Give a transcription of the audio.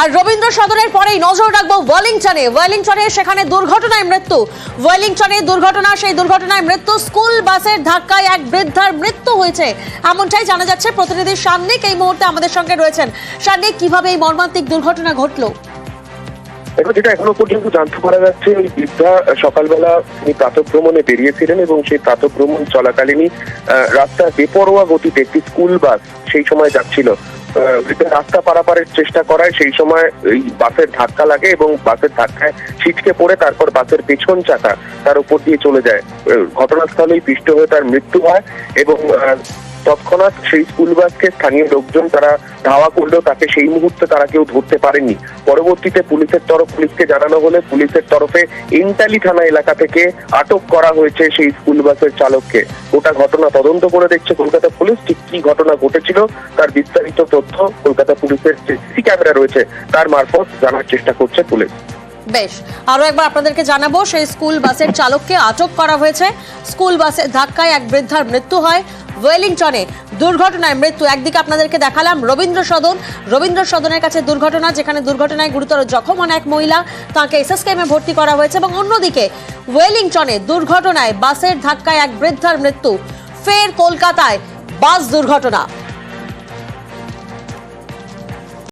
আর রবীন্দ্র সদনের পরেই নজর রাখবো ওয়েলিংটনে সেখানে দুর্ঘটনায় মৃত্যু। ওয়েলিংটনে দুর্ঘটনা, সেই দুর্ঘটনায় মৃত্যু। স্কুল বাসের ধাক্কায় এক বৃদ্ধার মৃত্যু হয়েছে, এমনটাই জানা যাচ্ছে। প্রতিনিধি সান্নিক এই মুহূর্তে আমাদের সঙ্গে রয়েছেন। সান্নিক, কিভাবে এই মর্মান্তিক দুর্ঘটনা ঘটলো? এখন যেটা এখনো পর্যন্ত জানতে পারা যাচ্ছে, ওই বৃদ্ধা সকালবেলা তিনি প্রাতঃভ্রমণে বেরিয়েছিলেন এবং সেই প্রাতঃভ্রমণ চলাকালীনই রাস্তার বেপরোয়া গতিতে একটি স্কুল বাস সেই সময় যাচ্ছিল। রাস্তা পারাপারের চেষ্টা করায় সেই সময় এই বাসের ধাক্কা লাগে এবং বাসের ধাক্কায় ছিটকে পড়ে তারপর বাসের পেছন চাকা তার উপর দিয়ে চলে যায়। ঘটনাস্থলেই পিষ্ট হয়ে তার মৃত্যু হয় এবং তৎক্ষণাৎ সেই স্কুল বাসকে স্থানীয় লোকজন তারা ধাওয়া করলেও তাকে সেই মুহূর্তে তারা কেউ ধরতে পারেননি। পরবর্তীতে পুলিশকে জানানো হলে পুলিশের তরফে ইন্টালি থানা এলাকা থেকে আটক করা হয়েছে সেই স্কুল বাসের চালককে। গোটা ঘটনা তদন্ত করে দেখছে কলকাতা পুলিশ। ঠিক কি ঘটনা ঘটেছিল তার বিস্তারিত তথ্য কলকাতা পুলিশের যে সিসি ক্যামেরা রয়েছে তার মারফত জানার চেষ্টা করছে পুলিশ। বেশ, আরো একবার আপনাদেরকে জানাবো, সেই স্কুল বাসের চালককে আটক করা হয়েছে। স্কুল বাসের ধাক্কায় এক বৃদ্ধার মৃত্যু হয়। ওয়েলিংটনে দুর্ঘটনায় মৃত্যু। একদিকে আপনাদেরকে দেখালাম রবীন্দ্র সদনের কাছে দুর্ঘটনা, যেখানে দুর্ঘটনায় গুরুতর জখম হন এক মহিলা, তাকে এসএসকেএমে ভর্তি করা হয়েছে। এবং অন্যদিকে ওয়েলিংটনে দুর্ঘটনায় বাসের ধাক্কায় এক বৃদ্ধার মৃত্যু। ফের কলকাতায় বাস দুর্ঘটনা।